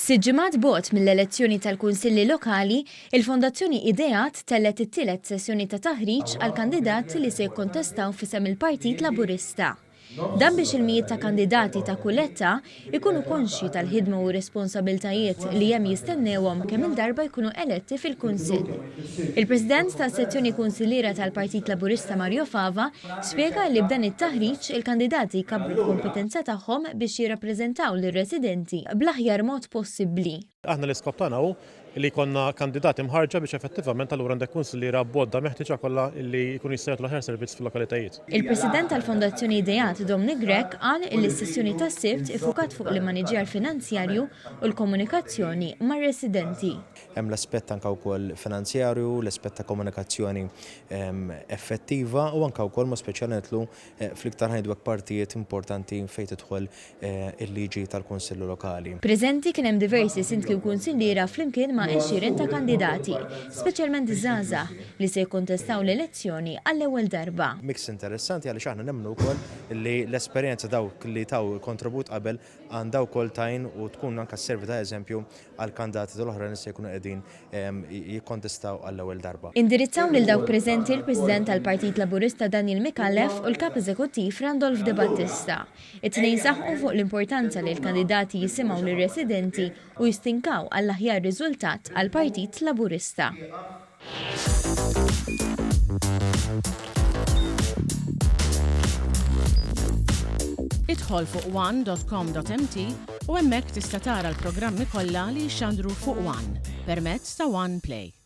Siġġimat bot mill-elezzjoni tal-Kunsilli Lokali, il-Fondazzjoni Ideat tellet it-tielet sessjoni ta' taħriġ għal kandidati li se jikkontestaw fisem il-Partit Laburista. Dan biex il-mijiet ta' kandidati ta' kulletta ikunu konxi tal-ħidma u responsabiltajiet li hemm jistennewhom kemm il-darba jkunu eletti fil-Kunsill. Il-President ta' sezzjoni Kunsillira tal-Partit Laburista Mario Fava spjega li b'dan it-taħriġ il-kandidati jkabbru l-kompetenza tagħhom biex jirrappreżentaw lir-residenti bl-aħjar mod possibbli. Aħna l-iskop tagħna hu li konna kandidati mħarġa biex effettivament allura għandek kunsillira bodda meħtieġa kollha li jkunu jistgħu l-aħjar servizz fil-lokalitajiet. Il-President tal-Fondazzjoni Ideat Dominic Grek qal li s-sessjoni tas-Sibt ifukat fuq l-maniġjar finanzjarju u l-komunikazzjoni mar-residenti. Hemm l-aspett anke wkoll finanzjarju, l-aspett ta' komunikazzjoni effettiva u anke wkoll ma speċjalment fl-iktar ħajdwek partijiet importanti fejn tidħol il-liġi tal-Kunsillu Lokali. Preżenti kien hemm diversi sindki u kunsilliera flimkien ma' 20 ta' kandidati, speċjalment żgħażagħ li se jikkontestaw l-elezzjoni għall-ewwel darba. Mix interessanti għaliex aħna nemmnu wkoll li l-esperjenza dawk li taw kontribut qabel għandha wkoll tajn u tkun anke servi ta' eżempju għal kandidati l-oħra li se jkunu qegħdin jikkontestaw għall-ewwel darba. Indirizzaw lil dawk preżenti l-President tal-Partit Laburista Daniel Mikallef u l-Kap Eżekuttiv Randolph De Battista. It-tnejn saħħu fuq l-importanza li l-kandidati jisimgħu lir-residenti u jistinkaw għall-aħjar riżultat għall-Partit Laburista. Idħol fuq one.com.mt u hemmhekk tista' tara l-programmi kollha li jxandru fuq One permezz ta' One Play.